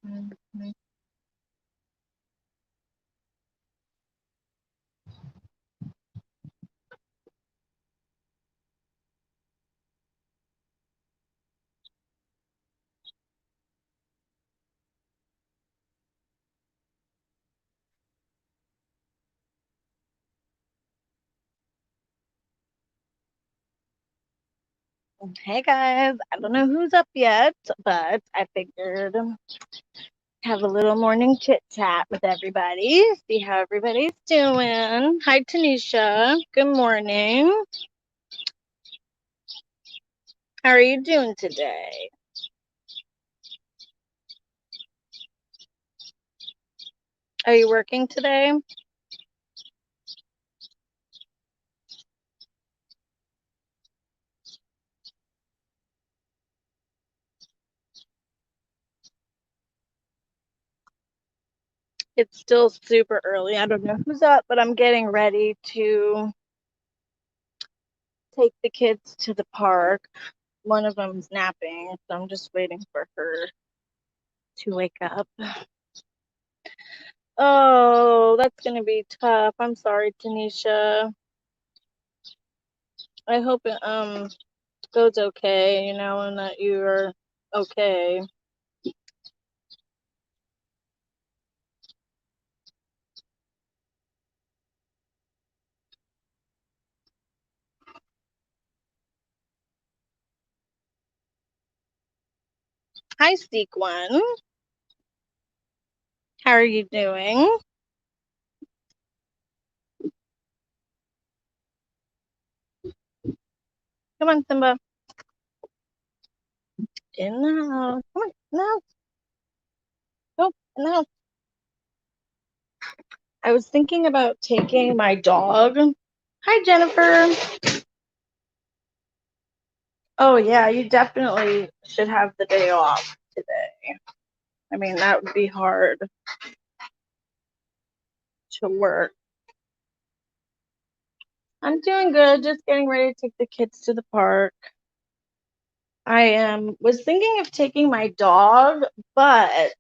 Mhm. Hey guys, I don't know who's up yet, but I figured have a little morning chit chat with everybody, see how everybody's doing. Hi Tanisha, good morning. How are you doing today? Are you working today? It's still super early. I don't know who's up, but I'm getting ready to take the kids to the park. One of them's napping, so I'm just waiting for her to wake up. Oh, that's gonna be tough. I'm sorry, Tanisha. I hope it goes okay, and that you are okay. Hi, Seek One. How are you doing? Come on, Simba. In the house. Come on, in the house. Go in the house. I was thinking about taking my dog. Hi, Jennifer. Oh yeah, you definitely should have the day off today. I mean, that would be hard to work. I'm doing good, just getting ready to take the kids to the park. I was thinking of taking my dog, but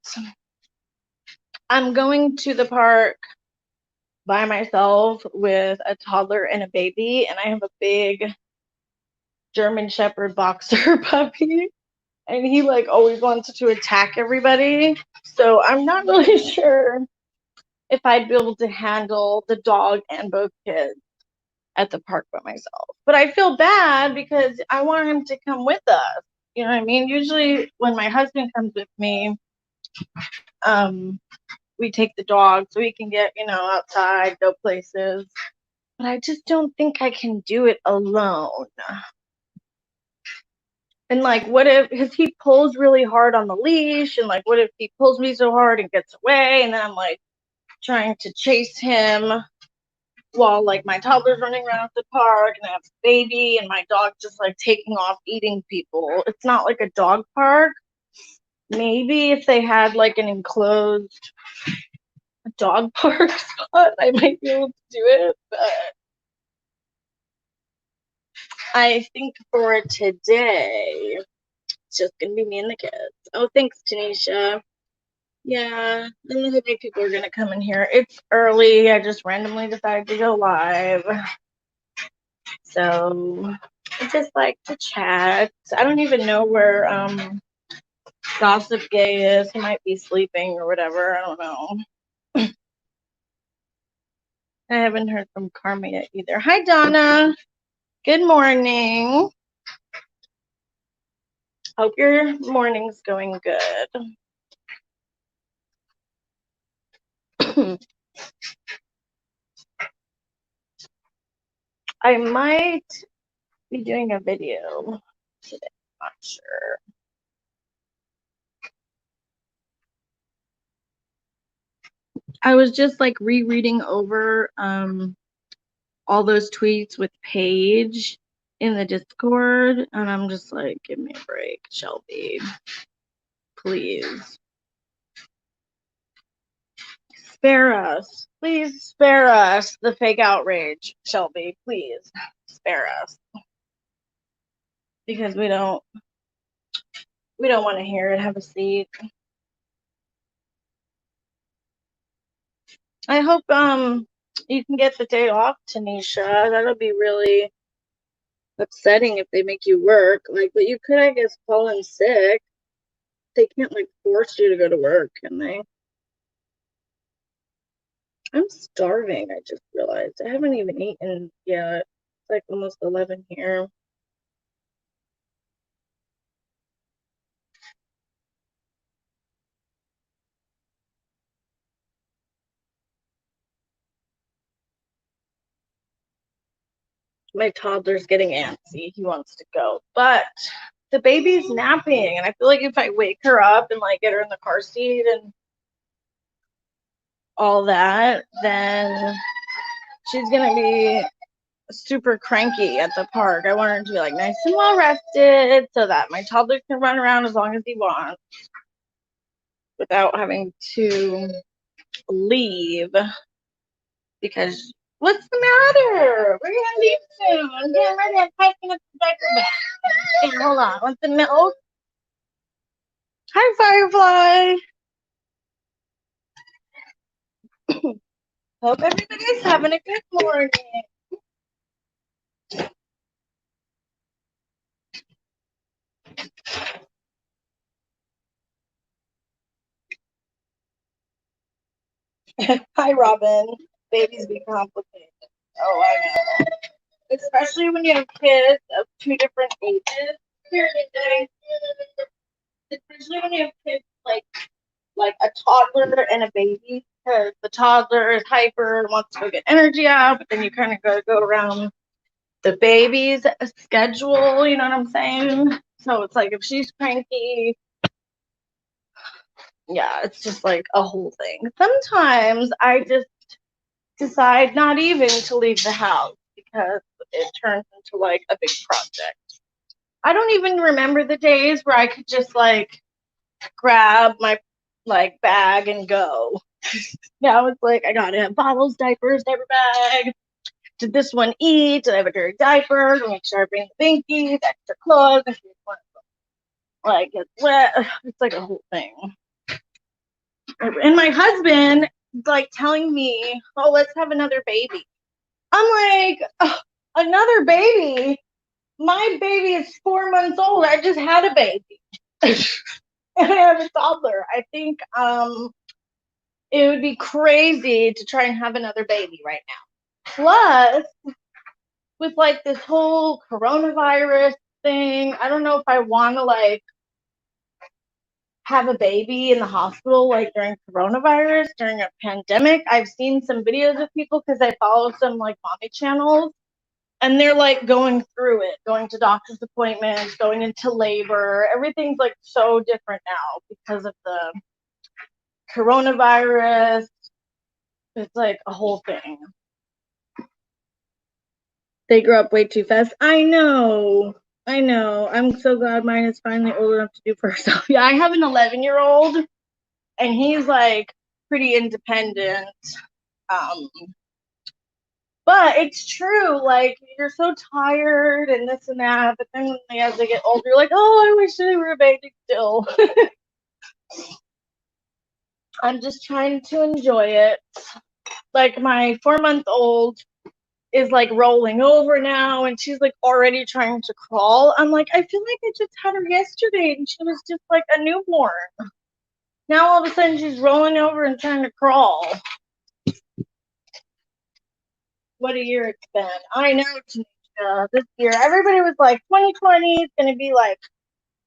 I'm going to the park by myself with a toddler and a baby, and I have a big German Shepherd boxer puppy, and he like always wants to attack everybody. So I'm not really sure if I'd be able to handle the dog and both kids at the park by myself. But I feel bad because I want him to come with us. You know what I mean? Usually when my husband comes with me, um, we take the dog so he can get, outside, go places. But I just don't think I can do it alone. And like, what if, because he pulls really hard on the leash, and like, what if he pulls me so hard and gets away, and then I'm like trying to chase him while like my toddler's running around the park, and I have a baby, and my dog just like taking off eating people. It's not like a dog park. Maybe if they had like an enclosed dog park spot, I might be able to do it. But I think for today, it's just gonna be me and the kids. Oh, thanks, Tanisha. Yeah, and the big people are gonna come in here. It's early. I just randomly decided to go live, so I just like to chat. I don't even know where Gossip Gay is. He might be sleeping or whatever. I don't know. I haven't heard from Karma yet either. Hi, Donna. Good morning. Hope your morning's going good. I might be doing a video today. I'm not sure. I was just like rereading over all those tweets with Paige in the Discord, and I'm just like, give me a break, Shelby. Please. Spare us. Please spare us the fake outrage, Shelby. Please spare us. Because we don't want to hear it. Have a seat. I hope you can get the day off, Tanisha. That'll be really upsetting if they make you work. Like, but you could, I guess, call in sick. They can't like force you to go to work, can they? I'm starving, I just realized. I haven't even eaten yet. It's like almost 11 here. My toddler's getting antsy. He wants to go. But the baby's napping, and I feel like if I wake her up and like get her in the car seat and all that, then she's gonna be super cranky at the park. I want her to be like nice and well rested so that my toddler can run around as long as he wants without having to leave because what's the matter? We're gonna leave soon. I'm getting ready. I'm packing up the diaper bag. Hey, hold on. Want the milk? Hi, Firefly. Hope everybody's having a good morning. Hi, Robin. Babies be complicated. Oh, I know. Especially when you have kids of two different ages. Here today. Especially when you have kids like a toddler and a baby, because the toddler is hyper and wants to go get energy out, but then you kind of go around the baby's schedule. You know what I'm saying? So it's like if she's cranky, yeah, it's just like a whole thing. Sometimes I just decide not even to leave the house because it turns into like a big project. I don't even remember the days where I could just like grab my like bag and go. Now it's like I gotta have bottles, diapers, diaper bag. Did this one eat? Did I have a dirty diaper? To make sure I bring the binkies, extra clothes. Like it's wet. It's like a whole thing. And my husband like telling me, "Oh, let's have another baby." I'm like, oh, another baby? My baby is 4 months old. I just had a baby. And I have a toddler. I think it would be crazy to try and have another baby right now. Plus, with like this whole coronavirus thing, I don't know if I want to like have a baby in the hospital like during coronavirus, during a pandemic. I've seen some videos of people because I follow some like mommy channels and they're like going through it, going to doctor's appointments, going into labor. Everything's like so different now because of the coronavirus. It's like a whole thing. They grow up way too fast. I know. I know. I'm so glad mine is finally old enough to do for herself. Yeah, I have an 11-year-old and he's like pretty independent. Um, but it's true, like you're so tired and this and that, but then as they get older, you're like, oh, I wish they were a baby still. I'm just trying to enjoy it. Like my 4 month old is like rolling over now and she's like already trying to crawl. I'm like, I feel like I just had her yesterday and she was just like a newborn. Now all of a sudden she's rolling over and trying to crawl. What a year it's been. I know, Tanisha, this year. Everybody was like, 2020 is going to be like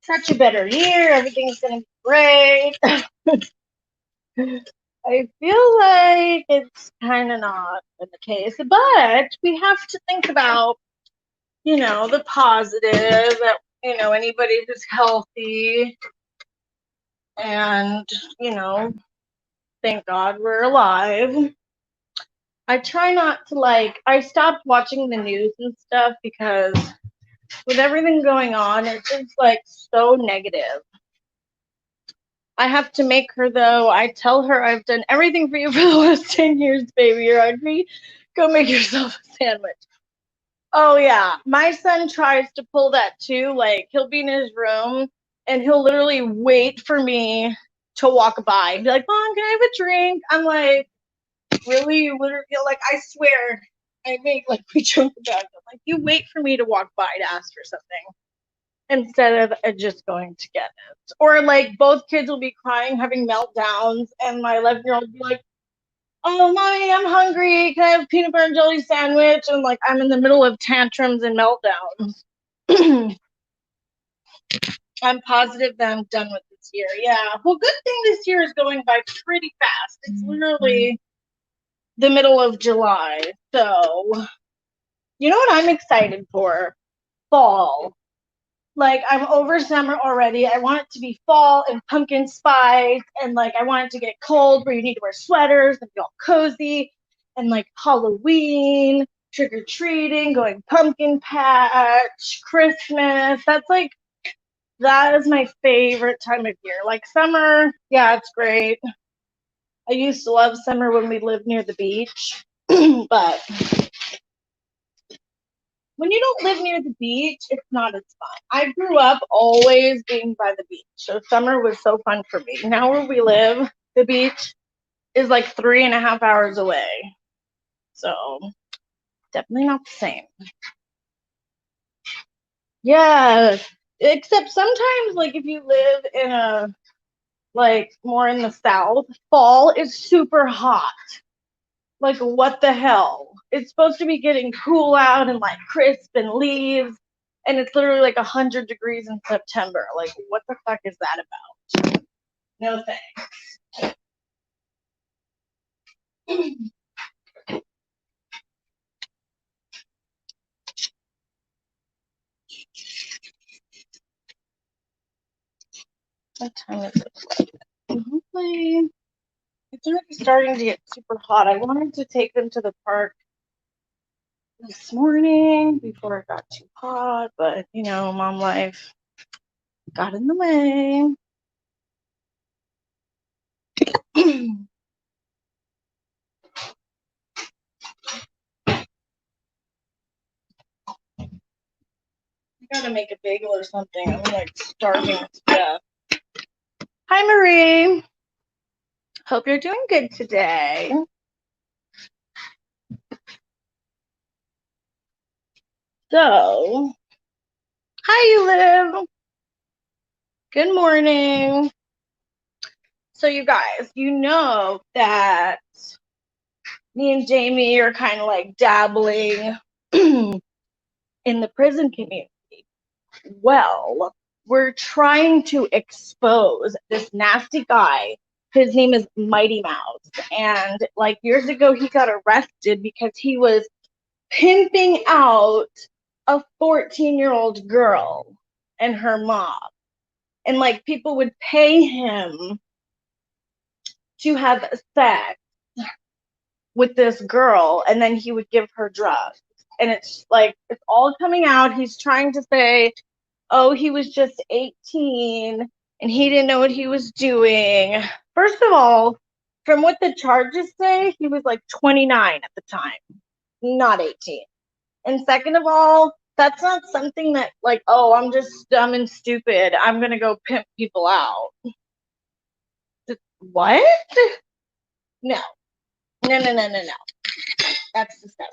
such a better year. Everything's going to be great. I feel like it's kind of not in the case, but we have to think about, the positive that, anybody who's healthy and, thank God we're alive. I try not to I stopped watching the news and stuff because with everything going on, it's just like so negative. I have to make her though. I tell her I've done everything for you for the last 10 years, baby. You're hungry? Go make yourself a sandwich. Oh yeah. My son tries to pull that too. Like he'll be in his room and he'll literally wait for me to walk by and be like, Mom, can I have a drink? I'm like, Really, you literally, like, I swear, I make, like, we joke about it. Like, you wait for me to walk by to ask for something instead of just going to get it. Or, like, both kids will be crying, having meltdowns, and my 11-year-old will be like, oh, mommy, I'm hungry. Can I have a peanut butter and jelly sandwich? And, like, I'm in the middle of tantrums and meltdowns. I'm positive that I'm done with this year. Yeah. Well, good thing this year is going by pretty fast. It's literally the middle of July. So, you know what I'm excited for? Fall. Like, I'm over summer already. I want it to be fall and pumpkin spice. And, like, I want it to get cold where you need to wear sweaters and be all cozy. And, like, Halloween, trick-or-treating, going pumpkin patch, Christmas. That is my favorite time of year. Like, summer, yeah, it's great. I used to love summer when we lived near the beach. But when you don't live near the beach, it's not as fun. I grew up always being by the beach, so summer was so fun for me. Now where we live, the beach is like 3.5 hours away. So definitely not the same. Yeah, except sometimes, like, if you live in a, like, more in the south, fall is super hot. Like, what the hell? It's supposed to be getting cool out and, like, crisp and leaves, and it's literally like 100 degrees in September. Like, what the fuck is that about? No thanks. What time is it? Hopefully, it's already starting to get super hot. I wanted to take them to the park this morning before it got too hot, but, you know, mom life got in the way. I gotta make a bagel or something. I'm, like, starving to death. Hi, Marie. Hope you're doing good today. So, hi, you live. Good morning. So, you guys, you know that me and Jamie are kind of like dabbling in the prison community. Well, we're trying to expose this nasty guy. His name is Mighty Mouse. And, like, years ago, he got arrested because he was pimping out a 14-year-old girl and her mom. And, like, people would pay him to have sex with this girl, and then he would give her drugs. And it's like, it's all coming out. He's trying to say, oh, he was just 18 and he didn't know what he was doing. First of all, from what the charges say, he was like 29 at the time, not 18. And second of all, that's not something that, like, oh, I'm just dumb and stupid, I'm gonna go pimp people out. What? No. No. That's disgusting.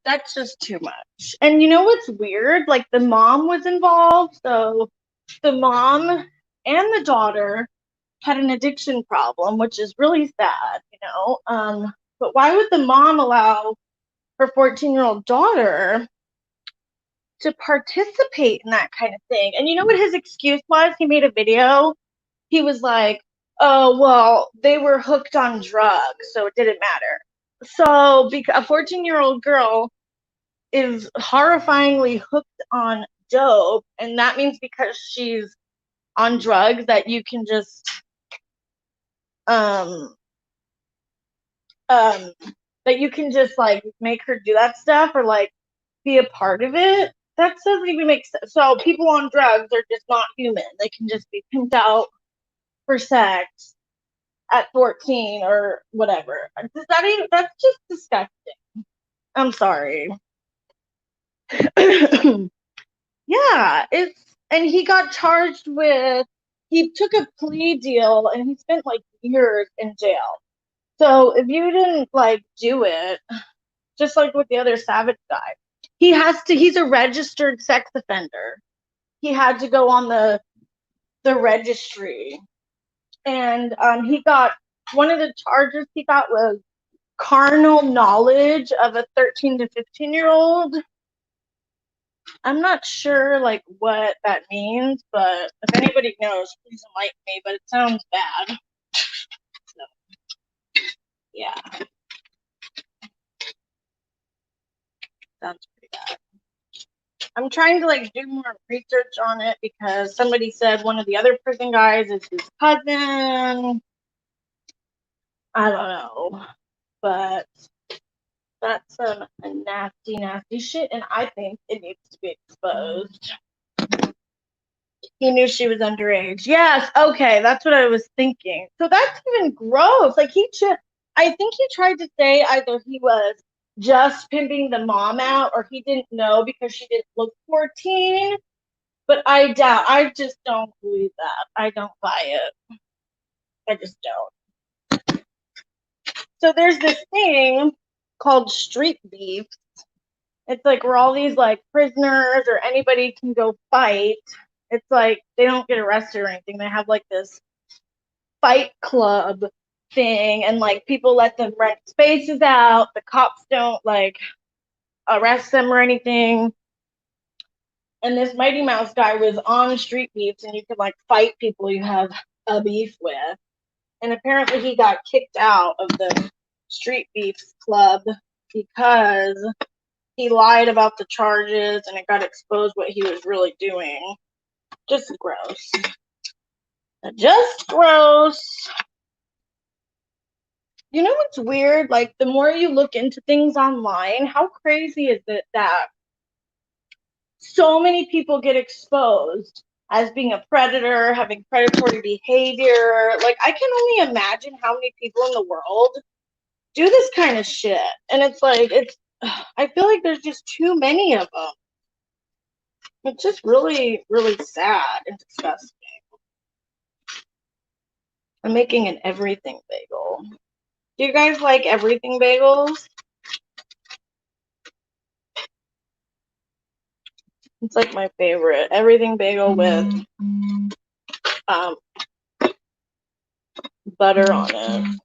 That's just too much. And you know what's weird? Like, the mom was involved. So the mom and the daughter had an addiction problem, which is really sad, you know. But why would the mom allow her 14-year-old daughter to participate in that kind of thing? And you know what his excuse was? He made a video. He was like, oh, well, they were hooked on drugs, so it didn't matter. So a 14-year-old girl is horrifyingly hooked on dope, and that means because she's on drugs that you can just um um like make her do that stuff or like be a part of it. That doesn't even make sense. So people on drugs are just not human. They can just be pimped out for sex at 14 or whatever. That's just disgusting. I'm sorry. Yeah, and he got charged with, he took a plea deal and he spent like years in jail. So if you didn't like do it, just like with the other Savage guy, he's a registered sex offender. He had to go on the registry. And he got one of the charges he got was carnal knowledge of a 13 to 15-year-old. I'm not sure like what that means, but if anybody knows, please enlighten me, but it sounds bad. So, yeah. Sounds pretty bad. I'm trying to like do more research on it because somebody said one of the other prison guys is his cousin. I don't know, but that's some nasty, nasty shit, and I think it needs to be exposed. He knew she was underage. Yes, okay, that's what I was thinking. So that's even gross. Like I think he tried to say either he was just pimping the mom out or he didn't know because she didn't look 14. But I just don't believe that. I don't buy it. I just don't. So there's this thing called street beef. It's like where all these like prisoners or anybody can go fight. It's like they don't get arrested or anything. They have like this fight club thing and like people let them rent spaces out. The cops don't like arrest them or anything. And this Mighty Mouse guy was on street beefs and you could like fight people you have a beef with. And apparently he got kicked out of the street beefs club because he lied about the charges and it got exposed what he was really doing. Just gross. Just gross. You know what's weird? Like, the more you look into things online, how crazy is it that so many people get exposed as being a predator, having predatory behavior? Like, I can only imagine how many people in the world do this kind of shit. And it's like, I feel like there's just too many of them. It's just really, really sad and disgusting. I'm making an everything bagel. Do you guys like everything bagels? It's like my favorite. Everything bagel with butter on it.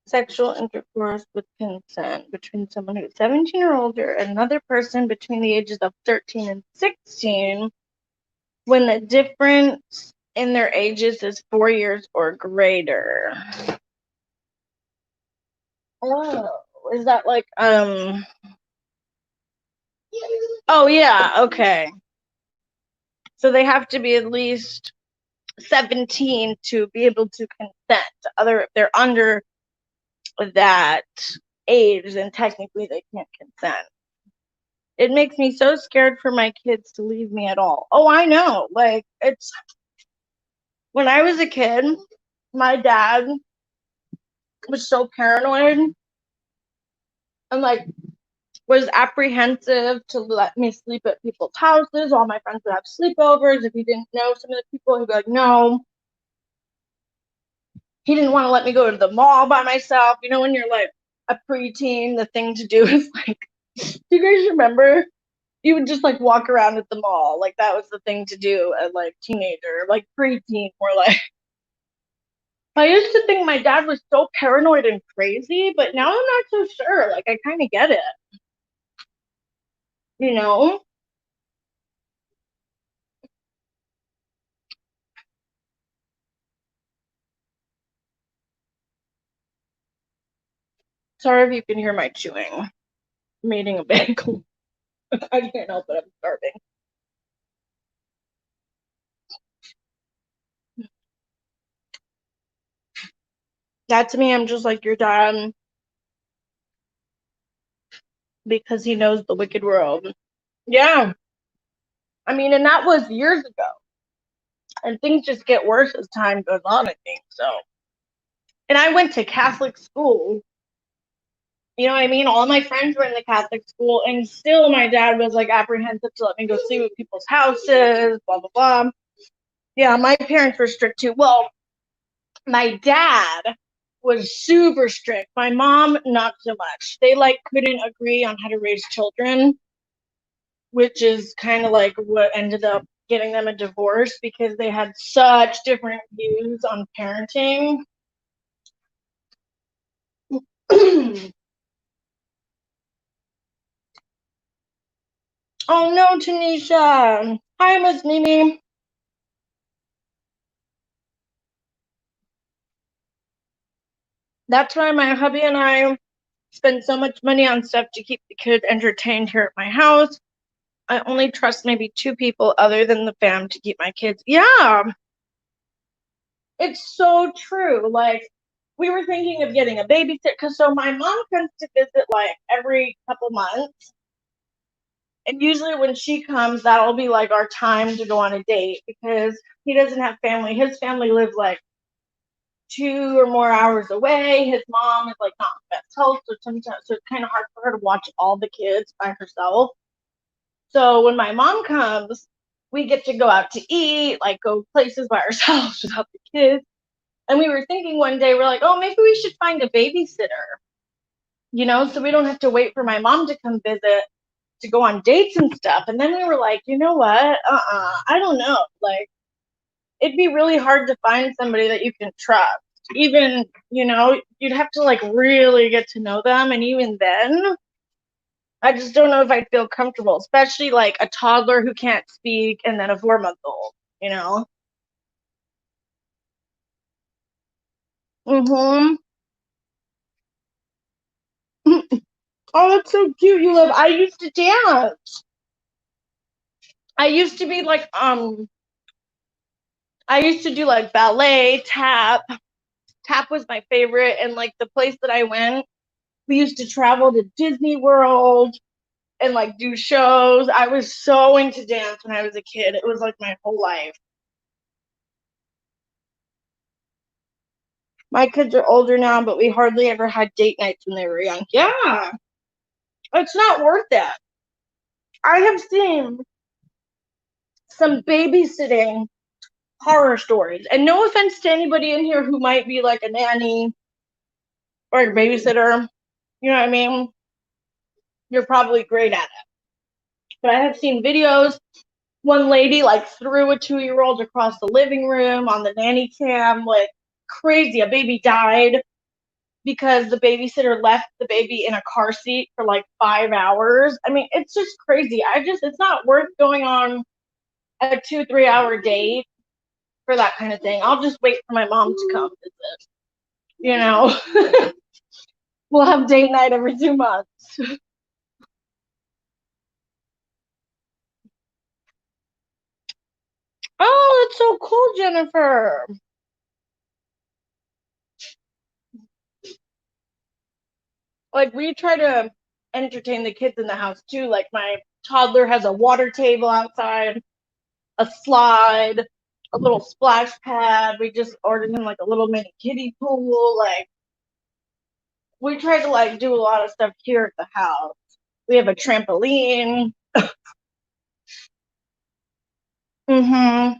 Sexual intercourse with consent between someone who's 17 or older and another person between the ages of 13 and 16 when the difference in their ages is 4 years or greater. Oh, is that like oh yeah, okay. So they have to be at least 17 to be able to consent. If they're under that age, then technically they can't consent. It makes me so scared for my kids to leave me at all. Oh, I know. Like, it's when I was a kid, my dad was so paranoid and like was apprehensive to let me sleep at people's houses. All my friends would have sleepovers. If he didn't know some of the people, he'd be like, no. He didn't want to let me go to the mall by myself. You know, when you're like a preteen, the thing to do is like, do you guys remember? You would just like walk around at the mall. Like that was the thing to do as like teenager, like preteen, more like. I used to think my dad was so paranoid and crazy, but now I'm not so sure. Like I kind of get it, you know? Sorry if you can hear my chewing. I'm eating a bagel. I can't help it. I'm starving. That to me, I'm just like your dad. because he knows the wicked world. Yeah. I mean, and that was years ago. And things just get worse as time goes on, I think. So, and I went to Catholic school. You know what I mean? All my friends were in the Catholic school, and still my dad was like apprehensive to let me go sleep with people's houses, blah, blah, blah. Yeah, my parents were strict too. Well, my dad was super strict. My mom, not so much. They like couldn't agree on how to raise children, which is kind of like what ended up getting them a divorce because they had such different views on parenting. Oh no, Tanisha. Hi, Miss Mimi. That's why my hubby and I spend so much money on stuff to keep the kids entertained here at my house. I only trust maybe two people other than the fam to keep my kids. Yeah, it's so true. Like, we were thinking of getting a babysitter because so my mom comes to visit like every couple months. And usually when she comes, that'll be like our time to go on a date because he doesn't have family. His family lives like 2 or more hours away. His mom is like not in best health, so sometimes so it's kind of hard for her to watch all the kids by herself. So when my mom comes, we get to go out to eat, like go places by ourselves without the kids. And we were thinking one day, we're like, oh, maybe we should find a babysitter, so we don't have to wait for my mom to come visit to go on dates and stuff. And then we were like, you know what? I don't know. Like, it'd be really hard to find somebody that you can trust. Even, you'd have to like really get to know them. And even then, I just don't know if I'd feel comfortable, especially like a toddler who can't speak and then a 4-month old, you know? Mm-hmm. Oh, that's so cute. You live. I used to dance. I used to be like, I used to do like ballet, tap. Tap was my favorite. And like the place that I went, we used to travel to Disney World and like do shows. I was so into dance when I was a kid. It was like my whole life. My kids are older now, but we hardly ever had date nights when they were young. Yeah, it's not worth it. I have seen some babysitting horror stories. And no offense to anybody in here who might be like a nanny or a babysitter. You know what I mean? You're probably great at it. But I have seen videos. One lady like threw a 2-year-old across the living room on the nanny cam, like crazy. A baby died because the babysitter left the baby in a car seat for like 5 hours. I mean, it's just crazy. It's not worth going on a 2-3 hour date for that kind of thing. I'll just wait for my mom to come visit. You know, we'll have date night every 2 months. Oh, that's so cool, Jennifer. Like, we try to entertain the kids in the house too. Like, my toddler has a water table outside, a slide, a little splash pad. We just ordered him like a little mini kiddie pool. Like, we try to like do a lot of stuff here at the house. We have a trampoline. Mm-hmm.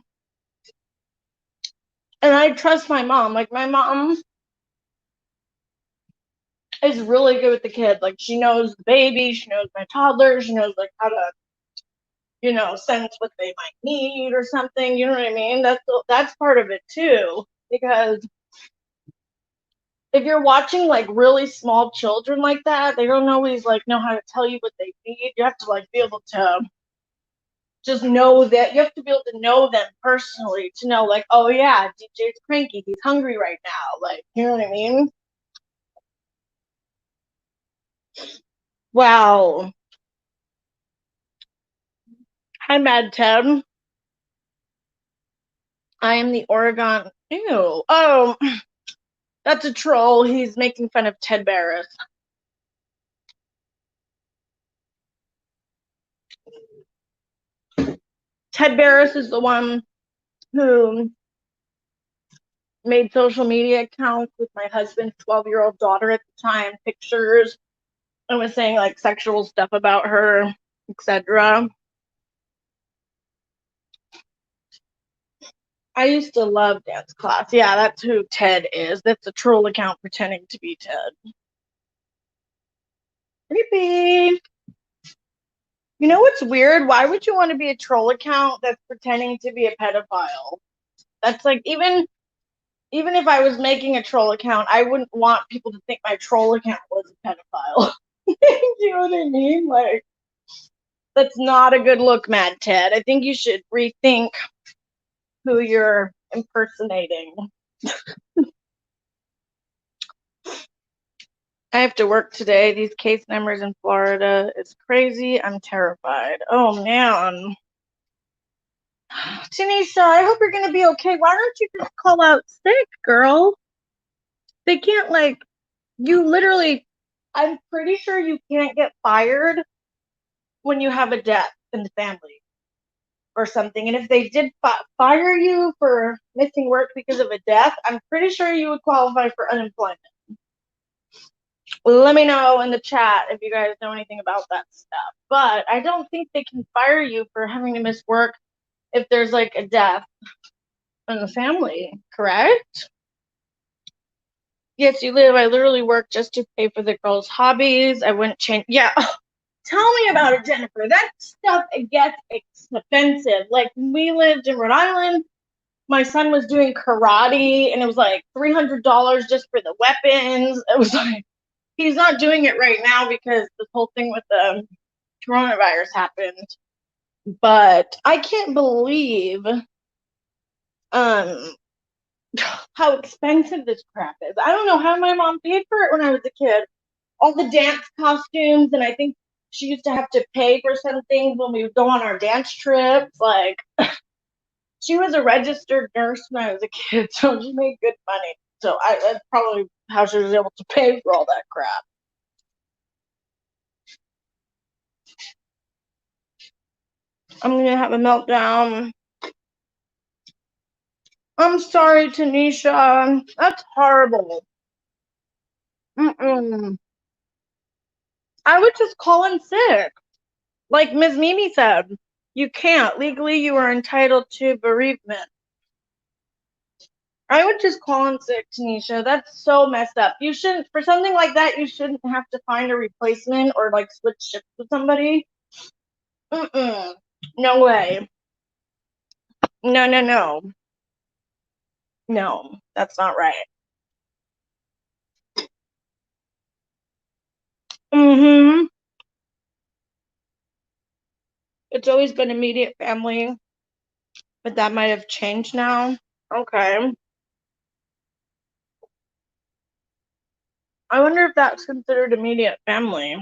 And I trust my mom. Like, my mom is really good with the kids. Like, she knows the baby, she knows my toddler, she knows like how to, sense what they might need or something. You know what I mean? That's part of it too. Because if you're watching like really small children like that, they don't always like know how to tell you what they need. You have to like be able to just know that you have to be able to know them personally to know like, oh yeah, DJ's cranky, he's hungry right now. Like, you know what I mean? Wow. Hi, Mad Ted. I am the Oregon. Ew. Oh, that's a troll. He's making fun of Ted Barris. Ted Barris is the one who made social media accounts with my husband's 12-year-old daughter at the time, pictures, and was saying like sexual stuff about her, etc. I used to love dance class. Yeah, that's who Ted is. That's a troll account pretending to be Ted. Creepy. You know what's weird? Why would you want to be a troll account that's pretending to be a pedophile? That's like even if I was making a troll account, I wouldn't want people to think my troll account was a pedophile. Do you know what I mean? Like, that's not a good look, Mad Ted. I think you should rethink who you're impersonating. I have to work today. These case numbers in Florida is crazy. I'm terrified. Oh man. Tanisha, I hope you're gonna be okay. Why don't you just call out sick, girl? They can't you literally, I'm pretty sure you can't get fired when you have a death in the family or something. And if they did fire you for missing work because of a death, I'm pretty sure you would qualify for unemployment. Let me know in the chat if you guys know anything about that stuff. But I don't think they can fire you for having to miss work if there's like a death in the family, correct? Yes, you live. I literally work just to pay for the girls' hobbies. I wouldn't change. Yeah. Tell me about it, Jennifer. That stuff, it gets expensive. Like, we lived in Rhode Island. My son was doing karate, and it was like $300 just for the weapons. It was like, he's not doing it right now because this whole thing with the coronavirus happened. But I can't believe how expensive this crap is. I don't know how my mom paid for it when I was a kid. All the dance costumes, and I think she used to have to pay for some things when we would go on our dance trips. Like, she was a registered nurse when I was a kid, so she made good money. So that's probably how she was able to pay for all that crap. I'm gonna have a meltdown. I'm sorry, Tanisha. That's horrible. Mm-mm. I would just call in sick. Like Ms. Mimi said, you can't. Legally, you are entitled to bereavement. I would just call in sick, Tanisha. That's so messed up. You shouldn't, for something like that, you shouldn't have to find a replacement or like switch shifts with somebody. Mm-mm. No way. No, no, no. No, that's not right. Mm-hmm. It's always been immediate family, but that might have changed now. Okay. I wonder if that's considered immediate family.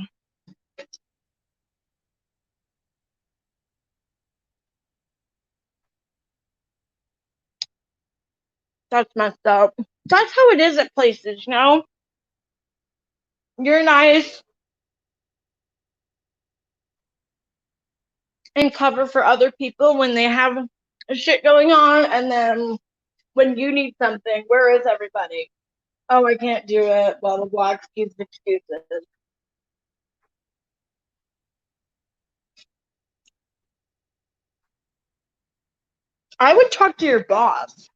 That's messed up. That's how it is at places, you know? You're nice and cover for other people when they have shit going on, and then when you need something, where is everybody? Oh, I can't do it. Blah, blah, blah. Excuses. I would talk to your boss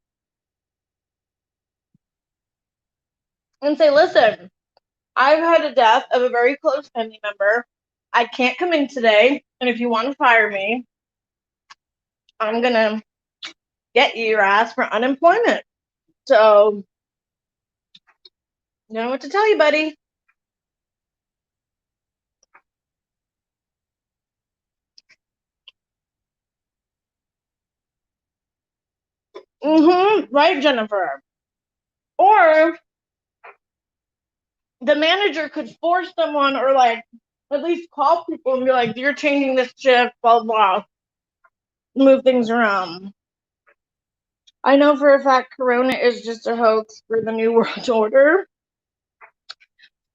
and say, listen, I've had a death of a very close family member. I can't come in today. And if you want to fire me, I'm going to get your ass for unemployment. So, you know what to tell you, buddy. Mm-hmm. Right, Jennifer. Or the manager could force someone or like at least call people and be like, you're changing this shift, blah, blah, move things around. I know for a fact Corona is just a hoax for the New World Order.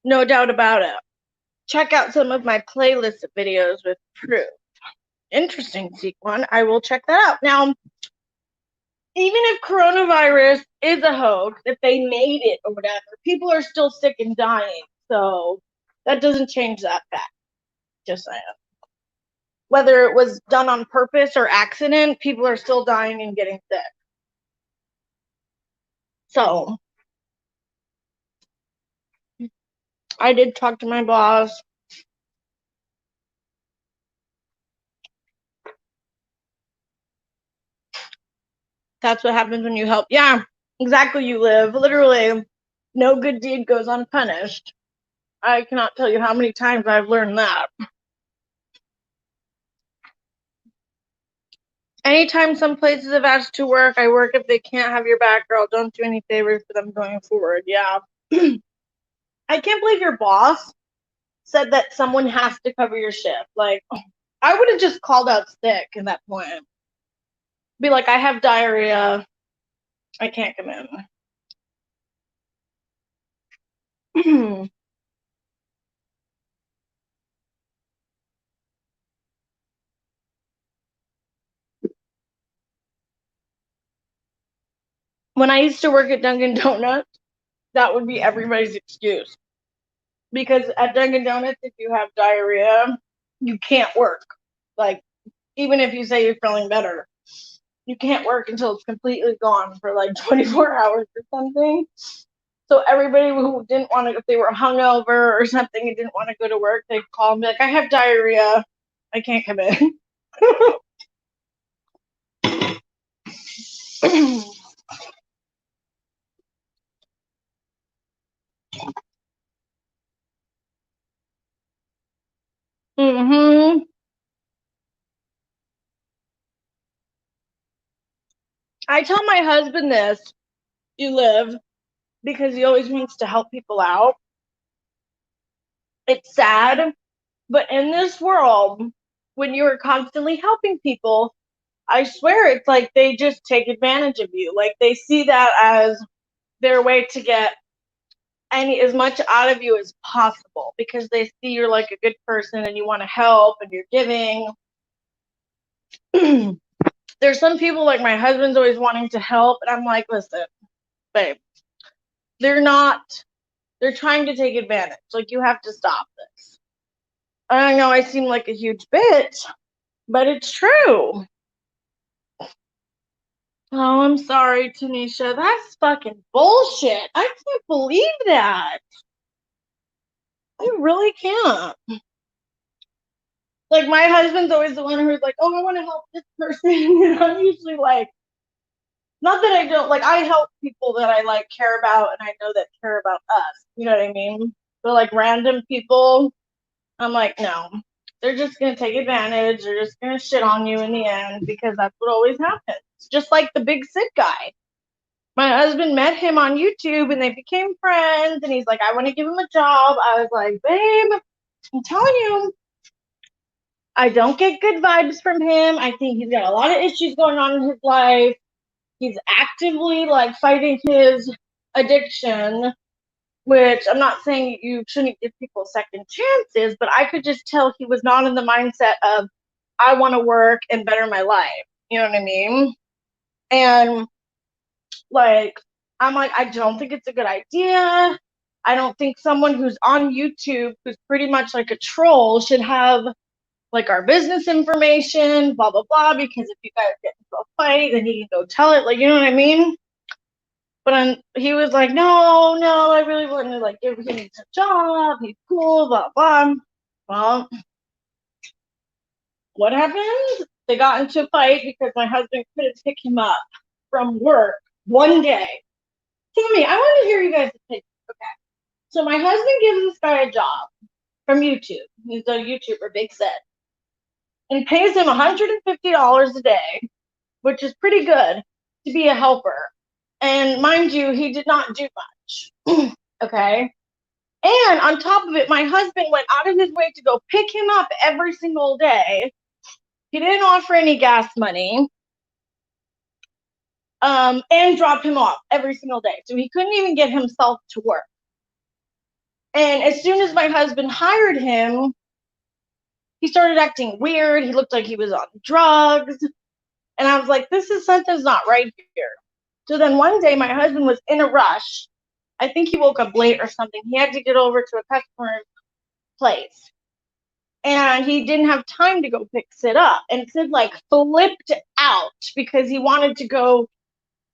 No doubt about it. Check out some of my playlist videos with proof. Interesting, Sequan. I will check that out. Now, even if coronavirus is a hoax, if they made it or whatever, people are still sick and dying. So that doesn't change that fact. Just saying. Whether it was done on purpose or accident, people are still dying and getting sick. So I did talk to my boss. That's what happens when you help. Yeah, exactly. You live. Literally, no good deed goes unpunished. I cannot tell you how many times I've learned that. Anytime some places have asked to work, I work. If they can't have your back, girl, don't do any favors for them going forward. Yeah. I can't believe your boss said that someone has to cover your shift. Like, I would have just called out sick at that point. Be like, I have diarrhea. I can't come in. When I used to work at Dunkin' Donuts, that would be everybody's excuse. Because at Dunkin' Donuts, if you have diarrhea, you can't work. Like, even if you say you're feeling better, you can't work until it's completely gone for like 24 hours or something. So everybody who didn't want to, if they were hungover or something and didn't want to go to work, they'd call and be like, I have diarrhea. I can't come in. hmm I tell my husband this, you live, because he always wants to help people out. It's sad, but in this world, when you are constantly helping people, I swear it's like they just take advantage of you. Like they see that as their way to get as much out of you as possible because they see you're like a good person and you want to help and you're giving. There's some people like my husband's always wanting to help, and I'm like, listen, babe, they're not. They're trying to take advantage. Like you have to stop this. I know I seem like a huge bitch, but it's true. Oh, I'm sorry, Tanisha. That's fucking bullshit. I can't believe that. I really can't. Like, my husband's always the one who's like, oh, I want to help this person. And I'm usually like, not that I don't, like, I help people that I, like, care about and I know that care about us. You know what I mean? But, like, random people, I'm like, no. They're just going to take advantage. They're just going to shit on you in the end because that's what always happens. Just like the big sick guy. My husband met him on YouTube and they became friends. And he's like, I want to give him a job. I was like, babe, I'm telling you, I don't get good vibes from him. I think he's got a lot of issues going on in his life. He's actively like fighting his addiction, which I'm not saying you shouldn't give people second chances, but I could just tell he was not in the mindset of, I want to work and better my life. You know what I mean? And like, I'm like, I don't think it's a good idea. I don't think someone who's on YouTube, who's pretty much like a troll, should have like our business information, blah, blah, blah, because if you guys get into a fight, then he can go tell it. Like, you know what I mean? But he was like, no, I really want to like give him a job. He's cool, blah, blah. Well, what happened? They got into a fight because my husband couldn't pick him up from work one day. Tell me, I want to hear you guys' opinion. Okay. So my husband gives this guy a job from YouTube. He's a YouTuber, Big Set, and pays him $150 a day, which is pretty good to be a helper. And mind you, he did not do much. Okay. And on top of it, my husband went out of his way to go pick him up every single day. He didn't offer any gas money. And drop him off every single day. So he couldn't even get himself to work. And as soon as my husband hired him, he started acting weird. He looked like he was on drugs. And I was like, something's not right here. So then one day my husband was in a rush. I think he woke up late or something. He had to get over to a customer's place. And he didn't have time to go pick Sid up. And Sid like flipped out because he wanted to go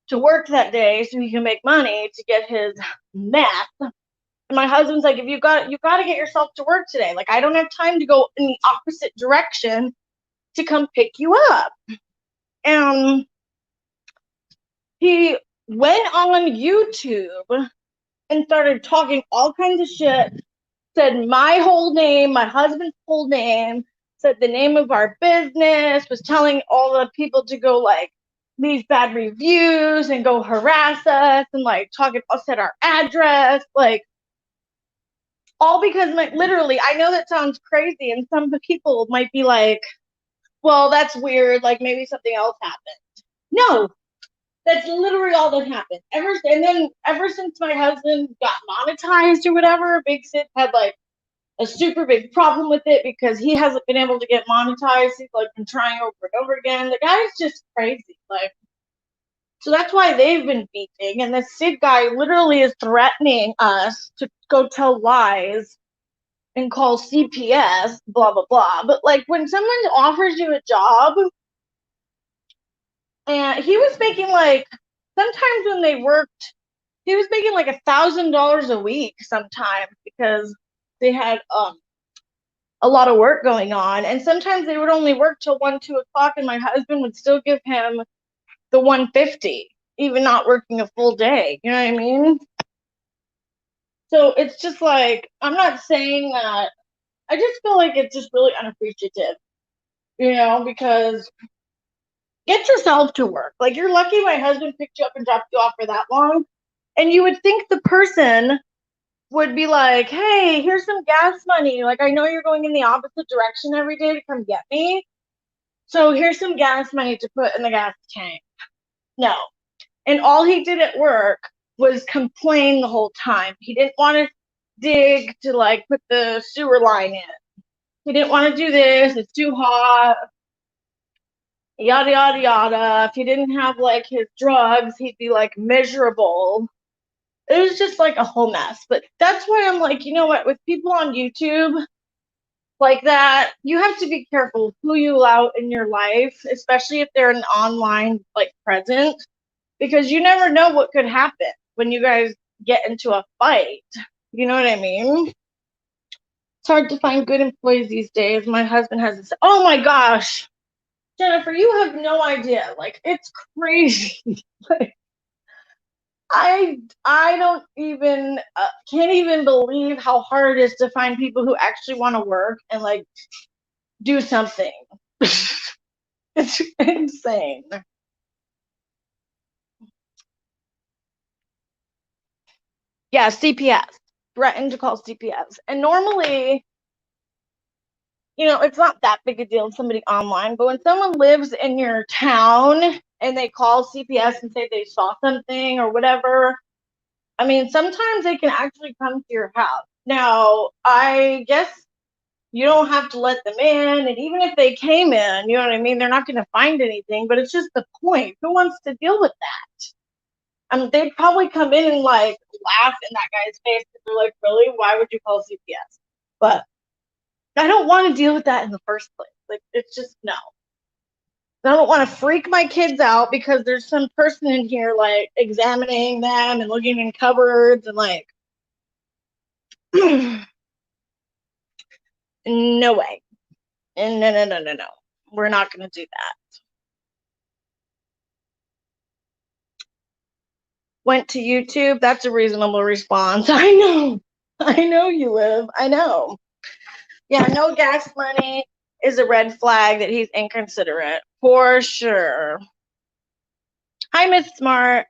to work that day so he can make money to get his meth. And my husband's like, if you got to get yourself to work today. Like, I don't have time to go in the opposite direction to come pick you up. And he went on YouTube and started talking all kinds of shit, said my whole name, my husband's whole name, said the name of our business, was telling all the people to go like leave bad reviews and go harass us and like said our address, like all because literally, I know that sounds crazy and some people might be like, well, that's weird, like maybe something else happened. No, that's literally all that happened. Ever since my husband got monetized or whatever, Big Sid had like a super big problem with it because he hasn't been able to get monetized. He's like been trying over and over again. The guy's just crazy. Like, so that's why they've been beefing. And the Sid guy literally is threatening us to go tell lies and call CPS, blah, blah, blah. But like when someone offers you a job, and he was making like, sometimes when they worked, he was making like $1,000 a week sometimes because they had a lot of work going on. And sometimes they would only work till 1, 2 o'clock, and my husband would still give him the 150, even not working a full day. You know what I mean? So it's just like, I'm not saying that. I just feel like it's just really unappreciative, because get yourself to work. Like, you're lucky my husband picked you up and dropped you off for that long. And you would think the person would be like, hey, here's some gas money. Like, I know you're going in the opposite direction every day to come get me. So here's some gas money to put in the gas tank. No. And all he did at work was complain the whole time. He didn't want to dig to like put the sewer line in. He didn't want to do this. It's too hot. Yada, yada, yada. If he didn't have like his drugs, he'd be like miserable. It was just like a whole mess. But that's why I'm like, you know what, with people on YouTube like that, you have to be careful who you allow in your life, especially if they're an online like presence, because you never know what could happen when you guys get into a fight. You know what I mean? It's hard to find good employees these days. My husband has this. Oh my gosh, Jennifer, you have no idea. Like, it's crazy. Like, I don't even can't even believe how hard it is to find people who actually want to work and like do something. It's insane. Yeah, CPS. Threatened to call CPS. And normally, it's not that big a deal if somebody online, but when someone lives in your town and they call CPS and say they saw something or whatever, I mean, sometimes they can actually come to your house. Now, I guess you don't have to let them in, and even if they came in, you know what I mean, they're not going to find anything, but it's just the point. Who wants to deal with that? They'd probably come in and like laugh in that guy's face because they're like, really? Why would you call CPS? But I don't want to deal with that in the first place. Like, it's just no. I don't want to freak my kids out because there's some person in here like examining them and looking in cupboards and like, no way. And no. We're not going to do that. Went to YouTube. That's a reasonable response. I know you live. I know. Yeah, no gas money is a red flag that he's inconsiderate. For sure. Hi, Miss Smart.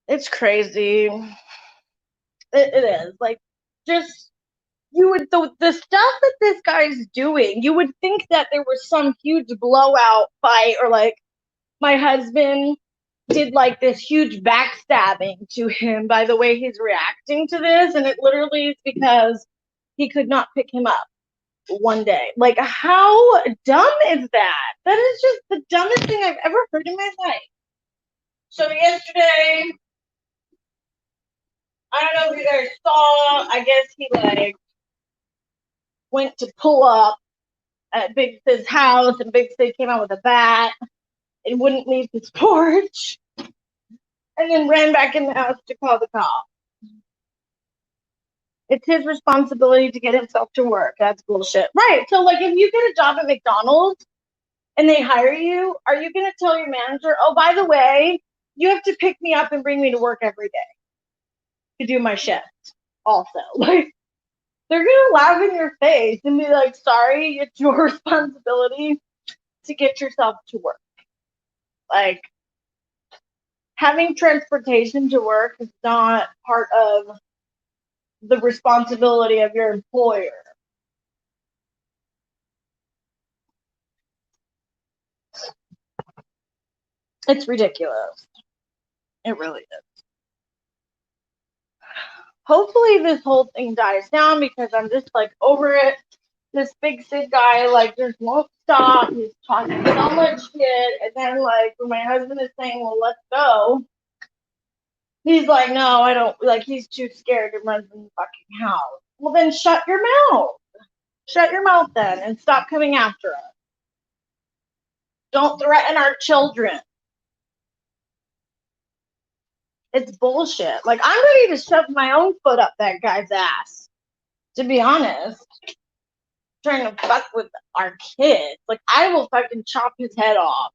It's crazy. It is. Like, just, the stuff that this guy's doing, you would think that there was some huge blowout fight or like my husband did like this huge backstabbing to him by the way he's reacting to this. And it literally is because he could not pick him up. one day. Like, how dumb is that? That is just the dumbest thing I've ever heard in my life. So yesterday, I don't know if you guys saw, I guess he like went to pull up at Big Sid's house, and Big Sid came out with a bat and wouldn't leave his porch, and then ran back in the house to call the cops. It's his responsibility to get himself to work. That's bullshit. Right. So, like, if you get a job at McDonald's and they hire you, are you going to tell your manager, oh, by the way, you have to pick me up and bring me to work every day to do my shift also? Like, they're going to laugh in your face and be like, sorry, it's your responsibility to get yourself to work. Like, having transportation to work is not part of the responsibility of your employer. It's ridiculous. It really is. Hopefully this whole thing dies down because I'm just like over it. This Big Sid guy like just won't stop. He's talking so much shit, and then like when my husband is saying, well, let's go, he's like, no, I don't, like, he's too scared to run from the fucking house. Well, then shut your mouth. Shut your mouth then and stop coming after us. Don't threaten our children. It's bullshit. Like, I'm ready to shove my own foot up that guy's ass, to be honest. Trying to fuck with our kids. Like, I will fucking chop his head off.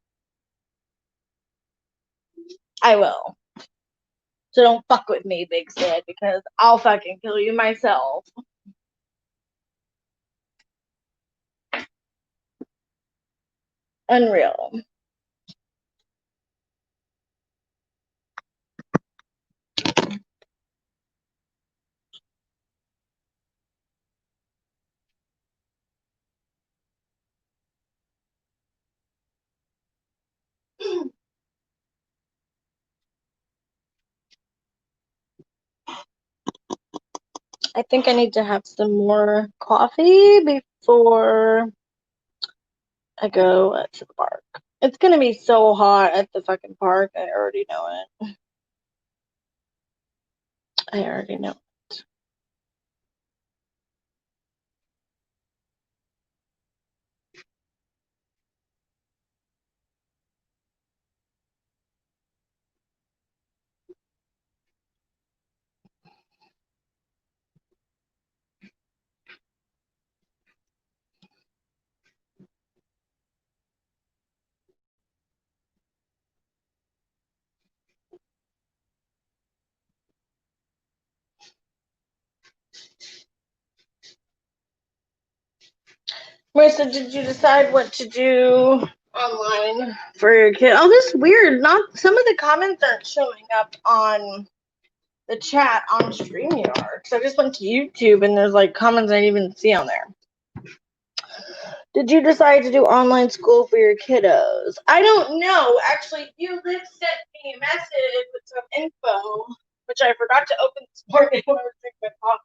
I will. So don't fuck with me, Big Sid, because I'll fucking kill you myself. Unreal. I think I need to have some more coffee before I go to the park. It's gonna be so hot at the fucking park. I already know it. I already know. Marissa, did you decide what to do online for your kid? Oh, this is weird. Not some of the comments aren't showing up on the chat on StreamYard. So I just went to YouTube and there's like comments I didn't even see on there. Did you decide to do online school for your kiddos? I don't know. Actually, you sent me a message with some info, which I forgot to open this morning when I was drinking my coffee.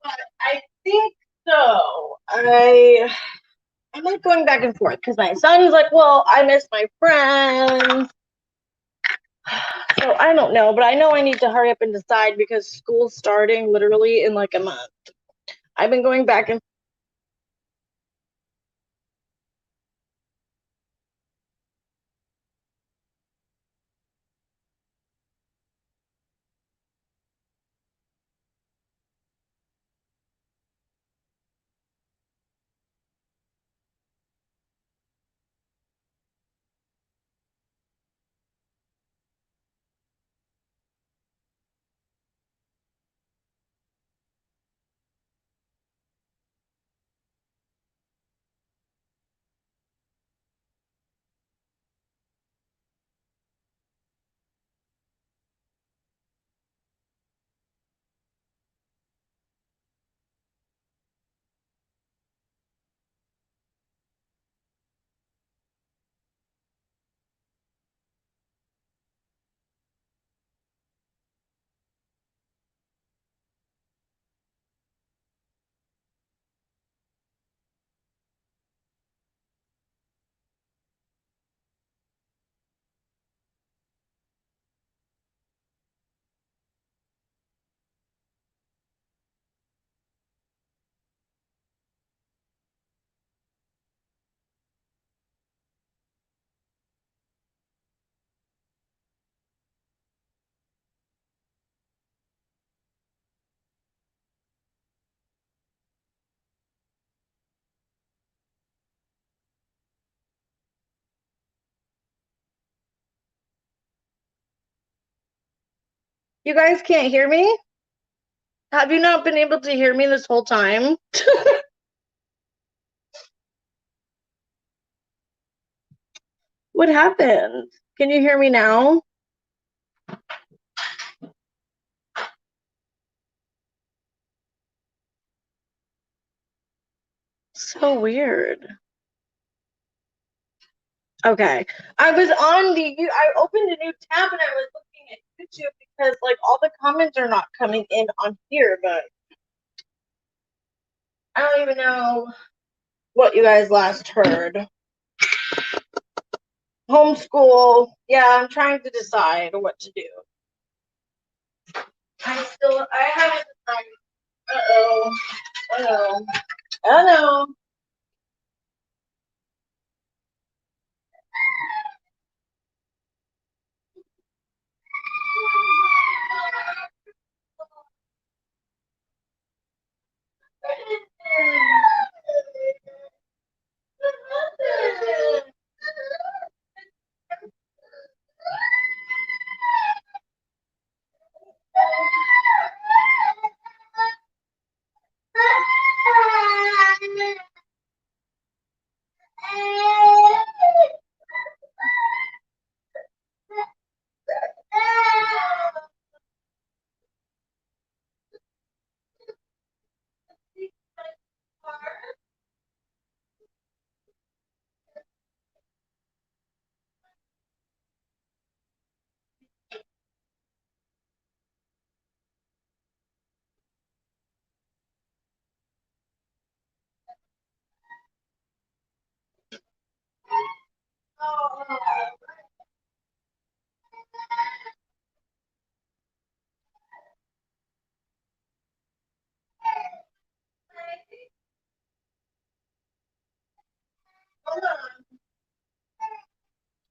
But I think so. I'm like going back and forth because my son's like, well, I miss my friends. So I don't know, but I know I need to hurry up and decide because school's starting literally in like a month. I've been going back and You guys can't hear me? Have you not been able to hear me this whole time? What happened? Can you hear me now? So weird. Okay. I opened a new tab and I was looking at YouTube because like all the comments are not coming in on here, but I don't even know what you guys last heard. Homeschool. Yeah, I'm trying to decide what to do. I haven't decided. Uh-oh. Uh-oh. Oh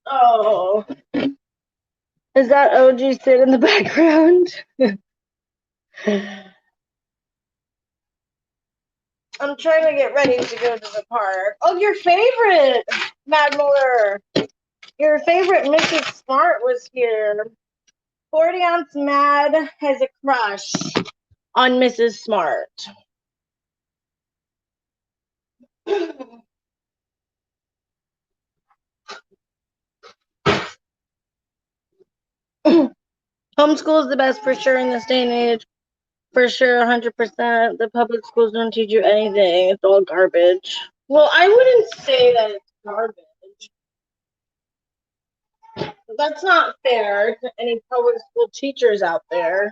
Oh. Is that OG sit in the background? I'm trying to get ready to go to the park. Oh, your favorite, Mad Muller. Your favorite Mrs. Smart was here. 40 ounce Mad has a crush on Mrs. Smart. Homeschool is the best for sure in this day and age. For sure, 100%. The public schools don't teach you anything. It's all garbage. Well, I wouldn't say that it's garbage. That's not fair to any public school teachers out there.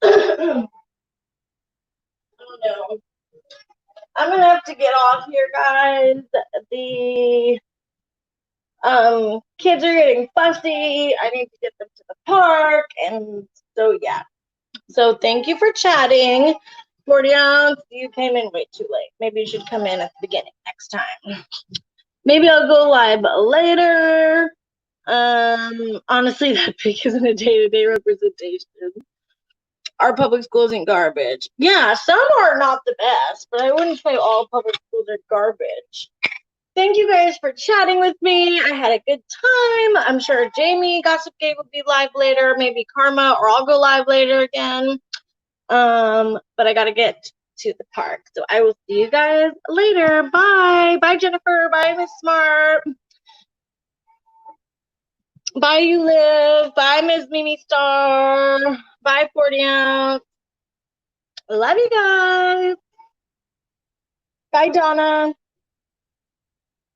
Oh no. I'm gonna have to get off here, guys. The kids are getting fussy. I need to get them to the park, and so yeah. So thank you for chatting. 40 ounce, you came in way too late. Maybe you should come in at the beginning next time. Maybe I'll go live later. Honestly, that pic isn't a day-to-day representation. Our public schools ain't garbage. Yeah, some are not the best, but I wouldn't say all public schools are garbage. Thank you guys for chatting with me. I had a good time. I'm sure Jamie Gossip Gate will be live later, maybe Karma, or I'll go live later again. But I gotta get to the park. So I will see you guys later. Bye. Bye, Jennifer. Bye, Miss Smart. Bye, You Live. Bye, Ms. Mimi Star. Bye, 40 ounce. Love you guys. Bye, Donna.